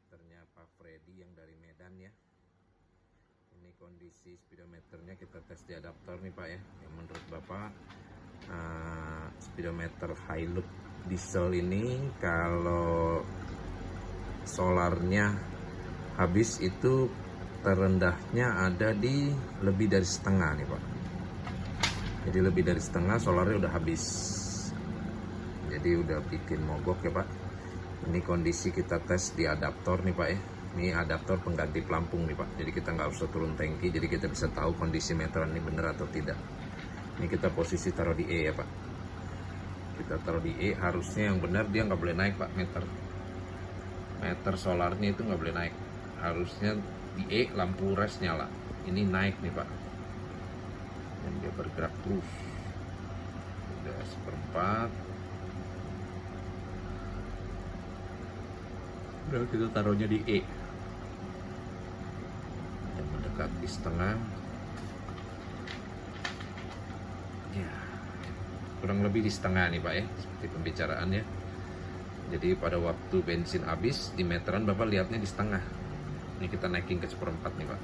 speedometernya Pak Freddy yang dari Medan ya. Ini kondisi speedometernya kita tes di adaptor nih Pak ya. Yang menurut Bapak speedometer Hilux diesel ini kalau solarnya habis itu terendahnya ada di lebih dari setengah nih Pak. Jadi lebih dari setengah solarnya udah habis. Jadi udah bikin mogok ya Pak. Ini kondisi kita tes di adaptor nih Pak ya. Ini adaptor pengganti pelampung nih Pak. Jadi kita nggak usah turun tangki. Jadi kita bisa tahu kondisi meteran ini bener atau tidak. Ini kita posisi taruh di E ya Pak. Kita taruh di E, harusnya yang benar dia nggak boleh naik Pak meter solarnya itu nggak boleh naik. Harusnya di E lampu res nyala. Ini naik nih Pak. Dan dia bergerak terus. Udah 1/4. Udah kita taruhnya di E. Dan mendekati setengah. Ya, kurang lebih di setengah nih Pak ya, seperti pembicaraan ya. Jadi pada waktu bensin habis di meteran Bapak lihatnya di setengah. Ini kita naikin ke 1/4 nih Pak.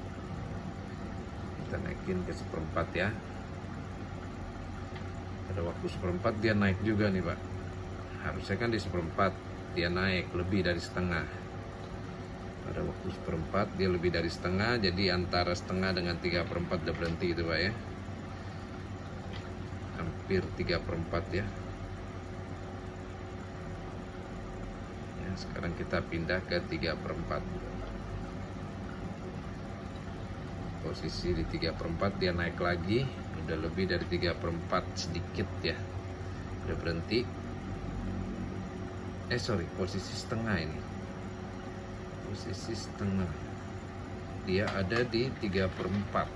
Kita naikin ke 1/4 ya. Pada waktu 1/4 dia naik juga nih Pak. Harusnya kan di 1/4 dia naik lebih dari setengah. Pada waktu 1/4 dia lebih dari setengah. Jadi antara setengah dengan 3/4 udah berhenti gitu Pak ya. Hampir 3/4 ya. Ya, sekarang kita pindah ke 3/4. Posisi di 3/4 dia naik lagi, udah lebih dari 3/4 sedikit ya. Udah berhenti. Posisi setengah ini. Posisi setengah. Dia ada di 3/4.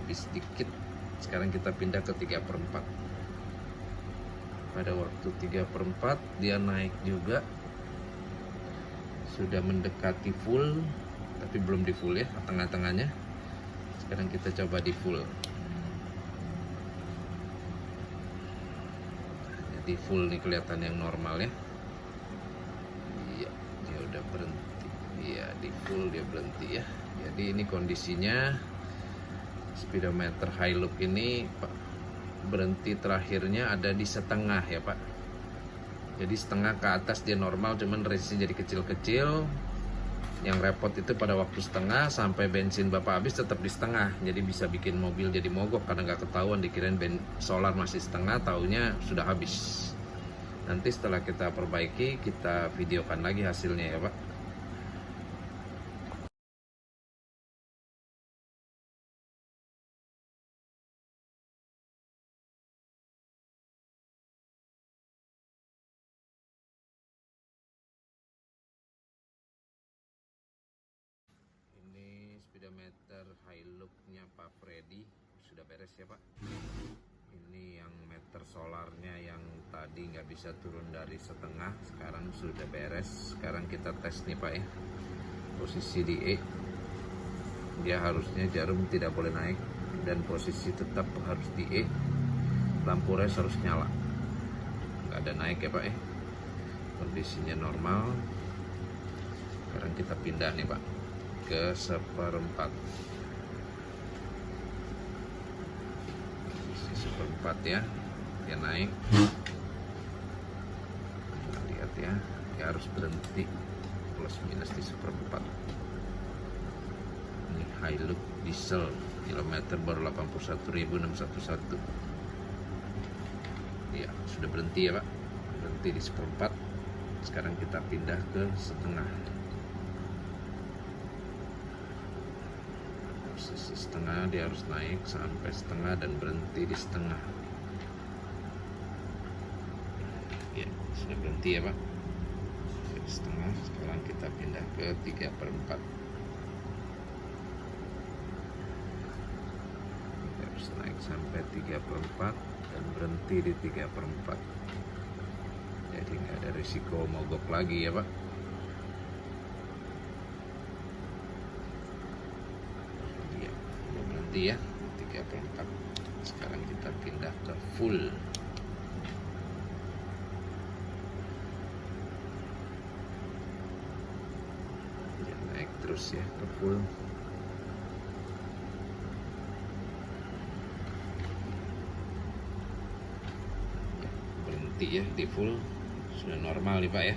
Lebih sedikit. Sekarang kita pindah ke 3/4. Pada waktu 3/4 dia naik juga. Sudah mendekati full, tapi belum di full ya, tengah-tengahnya. Sekarang kita coba di full. Jadi full nih kelihatan yang normal ya. Iya, dia udah berhenti. Iya, di full dia berhenti ya. Jadi ini kondisinya speedometer Hilux ini Pak, berhenti terakhirnya ada di setengah ya Pak. Jadi setengah ke atas dia normal, cuman resistnya jadi kecil-kecil. Yang repot itu pada waktu setengah sampai bensin Bapak habis tetap di setengah. Jadi bisa bikin mobil jadi mogok karena nggak ketahuan, dikirain solar masih setengah, taunya sudah habis. Nanti setelah kita perbaiki kita videokan lagi hasilnya ya Pak. Ini speedometer Hilux-nya Pak Freddy sudah beres ya Pak. Ini yang meter solarnya yang tadi nggak bisa turun dari setengah, sekarang sudah beres. Sekarang kita tes nih Pak ya. Posisi di E, dia harusnya jarum tidak boleh naik dan posisi tetap harus di E. Lampu res harus nyala. Nggak ada naik ya Pak ya. Kondisinya normal. Sekarang kita pindah nih Pak ke 1/4. Posisi 1/4 ya. Dia naik. Kita lihat ya. Dia harus berhenti plus minus di 1/4. Ini Hilux diesel, kilometer baru 81.611. Ya, sudah berhenti ya Pak. Berhenti di 1/4. Sekarang kita pindah ke setengah. Posisi setengah dia harus naik sampai setengah dan berhenti di setengah. Ya, sudah berhenti ya Pak. Di setengah. Sekarang kita pindah ke 3/4. Dia harus naik sampai 3/4 dan berhenti di 3/4. Jadi nggak ada risiko mogok lagi ya Pak. Iya, udah berhenti ya 3/4. Sekarang kita pindah ke full. terus ya ke full. Berhenti ya di full, sudah normal nih Pak ya.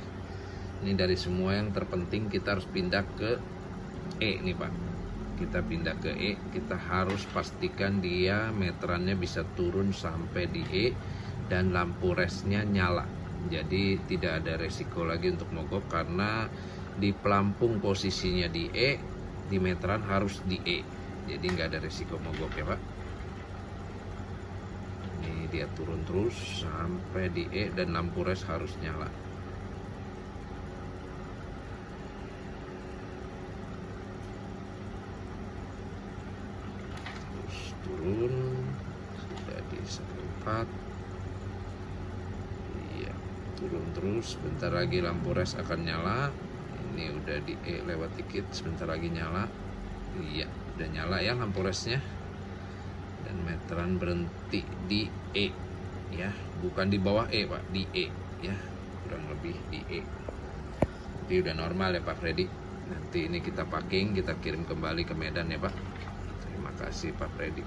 Ini dari semua yang terpenting kita harus pindah ke E nih Pak. Kita pindah ke E, kita harus pastikan dia meterannya bisa turun sampai di E dan lampu resnya nyala. Jadi tidak ada resiko lagi untuk mogok karena di pelampung posisinya di E, di meteran harus di E. Jadi nggak ada resiko mogok ya Pak. Ini dia turun terus sampai di E dan lampu res harus nyala. Turun sudah di 1/4. Iya, turun terus, sebentar lagi lampu res akan nyala. Ini udah di E lewat dikit, sebentar lagi nyala. Iya, udah nyala ya lampu resnya. Dan meteran berhenti di E ya, bukan di bawah E Pak, di E ya, kurang lebih di E. Jadi udah normal ya Pak Freddy. Nanti ini kita packing, kita kirim kembali ke Medan ya Pak. Terima kasih Pak Freddy.